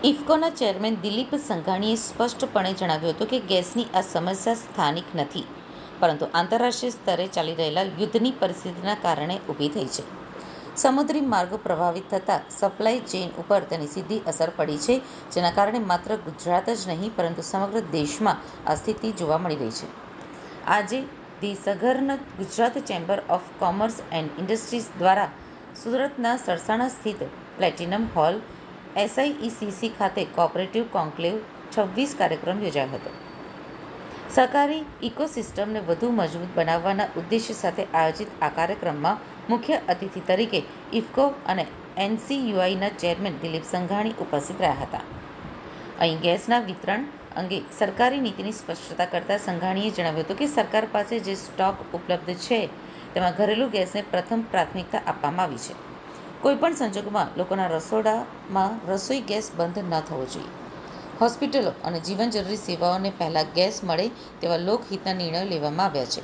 ઇફકોના chairman Dilip સંઘાણીએ સ્પષ્ટપણે જણાવ્યું હતું કે ગેસની આ સમસ્યા સ્થાનિક નથી, પરંતુ આંતરરાષ્ટ્રીય સ્તરે ચાલી રહેલા યુદ્ધની પરિસ્થિતિના કારણે ઊભી થઈ છે. સમુદ્રી માર્ગો પ્રભાવિત થતાં સપ્લાય ચેઇન ઉપર તેની સીધી અસર પડી છે, જેના કારણે માત્ર ગુજરાત જ નહીં પરંતુ સમગ્ર દેશમાં આ સ્થિતિ જોવા મળી રહી છે. આજે the southern Gujarat chamber of commerce and industries દ્વારા સુરતના સરસાણા સ્થિત પ્લેટિનમ હોલ SIECC ખાતે કોઓપરેટિવ કોન્ક્લેવ 26 કાર્યક્રમ યોજાયો હતો. સહકારી ઇકોસિસ્ટમને વધુ મજબૂત બનાવવાના ઉદ્દેશ્ય સાથે આયોજિત આ કાર્યક્રમમાં મુખ્ય અતિથિ તરીકે ઇફકો અને NCUIના ચેરમેન દિલીપ સંઘાણી ઉપસ્થિત રહ્યા હતા. અહીં ગેસના વિતરણ અંગે સરકારી નીતિની સ્પષ્ટતા કરતા સંઘાણીએ જણાવ્યું હતું કે સરકાર પાસે જે સ્ટોક ઉપલબ્ધ છે તેમાં ઘરેલું ગેસને પ્રથમ પ્રાથમિકતા આપવામાં આવી છે. કોઈપણ સંજોગોમાં લોકોના રસોડામાં રસોઈ ગેસ બંધ ન થવો જોઈએ. હોસ્પિટલો અને જીવન જરૂરી સેવાઓને પહેલા ગેસ મળે તેવા લોકહિતના નિર્ણયો લેવામાં આવ્યા છે.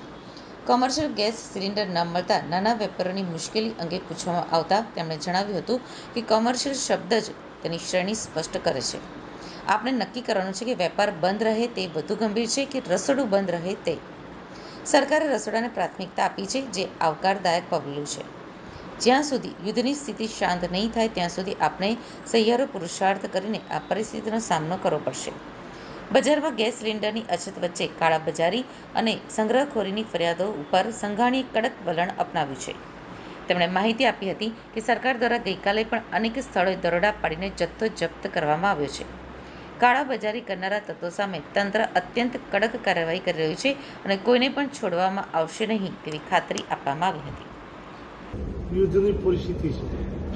કોમર્શિયલ ગેસ સિલિન્ડર ન મળતા નાના વેપારીઓની મુશ્કેલી અંગે પૂછવામાં આવતા તેમણે જણાવ્યું હતું કે કોમર્શિયલ શબ્દ જ તેની શ્રેણી સ્પષ્ટ કરે છે. આપણે નક્કી કરવાનું છે કે વેપાર બંધ રહે તે વધુ ગંભીર છે કે રસોડું બંધ રહે તે. સરકારે રસોડાને પ્રાથમિકતા આપી છે, જે આવકારદાયક પગલું છે. જ્યાં સુધી યુદ્ધની સ્થિતિ શાંત નહીં થાય ત્યાં સુધી આપણે સહિયારો પુરુષાર્થ કરીને આ પરિસ્થિતિનો સામનો કરવો પડશે. બજારમાં ગેસ સિલિન્ડરની અછત વચ્ચે કાળાબજારી અને સંગ્રહખોરીની ફરિયાદો ઉપર સંઘાણીએ કડક વલણ અપનાવ્યું છે. તેમણે માહિતી આપી હતી કે સરકાર દ્વારા ગઈકાલે પણ અનેક સ્થળોએ દરોડા પાડીને જથ્થો જપ્ત કરવામાં આવ્યો છે. કાળાબજારી કરનારા તત્વો સામે તંત્ર અત્યંત કડક કાર્યવાહી કરી રહ્યું છે અને કોઈને પણ છોડવામાં આવશે નહીં તેવી ખાતરી આપવામાં આવી હતી. યુદ્ધની પરિસ્થિતિ છે.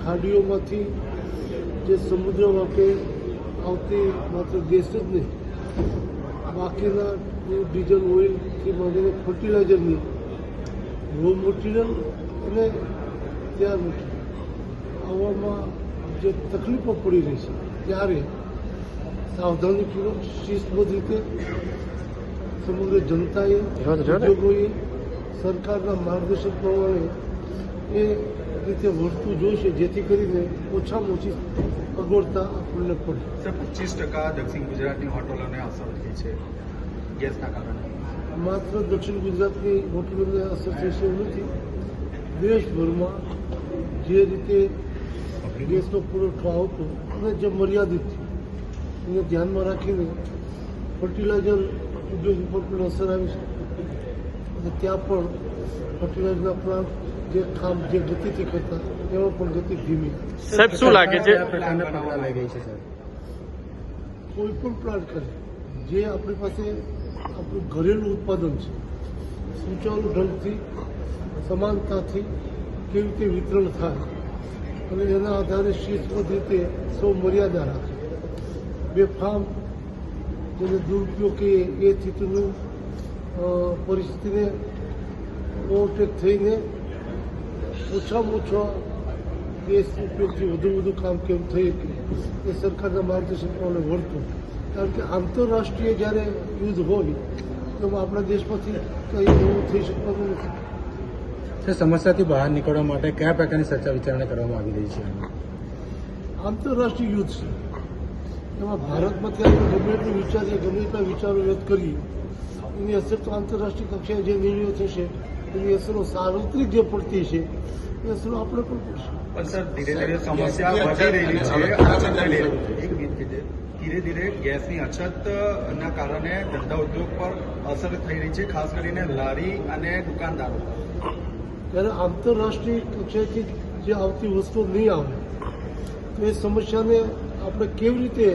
ખાડીઓમાંથી જે સમુદ્ર વાપે આવતી માત્ર ગેસ જ નહીં, બાકીના ડીઝલ ઓઇલથી માંડીને ફર્ટિલાઇઝરની રો મટીરિયલ અને ત્યાર મટીરિયલ આવવામાં જે તકલીફો પડી રહી છે ત્યારે સાવધાનીપૂર્વક શિસ્તબદ્ધ રીતે સમગ્ર જનતાએ, ઉદ્યોગોએ સરકારના માર્ગદર્શન પ્રમાણે એ રીતે વર્તવું જોઈશે, જેથી કરીને ઓછામાં ઓછી અગવડતા આપણને પડે. 25% દક્ષિણ ગુજરાતની હોટલોને અસર થઈ છે ગેસના કારણે. માત્ર દક્ષિણ ગુજરાતની હોટલોને અસર થઈ છે એવું નથી. દેશભરમાં જે રીતે ગેસનો પુરવઠો આવતો અને જે મર્યાદિત છે એને ધ્યાનમાં રાખીને ફર્ટિલાઇઝર ઉદ્યોગ ઉપર પણ અસર આવી છે અને ત્યાં પણ ફર્ટિલાઇઝરના પ્લાન્ટ જે ગતિથી કરતા એમાં પણ ગતિ ધીમી. સાહેબ, શું લાગે છે કોઈ પણ પ્લાન્ટ કરે જે આપણી પાસે આપણું ઘરેલું ઉત્પાદન છે, સુચારુ ઢંગથી સમાનતાથી કેવી રીતે વિતરણ થાય અને એના આધારે શિસ્તબદ્ધ રીતે સૌ મર્યાદા રાખે. બેફામ જેને દુરુપયોગ કહીએ એ સ્થિતિનું પરિસ્થિતિને ઓવરટેક થઈને ઓછામાં ઓછા ગેસ ઉપયોગથી વધુ કામ કેમ થઈ શકે એ સરકારના માર્ગદર્શન પ્રમાણે વર્તવું. કારણ કે આંતરરાષ્ટ્રીય જ્યારે યુદ્ધ હોય તો આપણા દેશમાંથી કંઈ એવું થઈ શકવાનું નથી. સમસ્યાથી બહાર નીકળવા માટે કયા પ્રકારની ચર્ચા વિચારણા કરવામાં આવી રહી છે? આંતરરાષ્ટ્રીય યુદ્ધ છે, એમાં ભારતમાંથી આપણે ગમે એટલું વિચારીએ, ગમે એટલા વિચારો વ્યક્ત કરીએ, એની અસર તો આંતરરાષ્ટ્રીય કક્ષાએ જે નિર્ણયો થશે એની અસરો સાર્વત્રિક જે પડતી છે એ અસરો આપણે પણ પડશે. પણ સર, ધીરે ધીરે સમસ્યા વધી રહી છે. ધીરે ધીરે ગેસની અછતના કારણે ધંધા ઉદ્યોગ પર અસર થઈ રહી છે, ખાસ કરીને લારી અને દુકાનદારો. ત્યારે આંતરરાષ્ટ્રીય કક્ષાએથી જે આવતી વસ્તુઓ નહીં આવે તો એ સમસ્યાને આપણે કેવી રીતે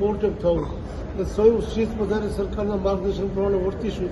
ઓવરટેક થવું એ સૌ શિસ્ત વધારે સરકારના માર્ગદર્શન પ્રમાણે વર્તીશું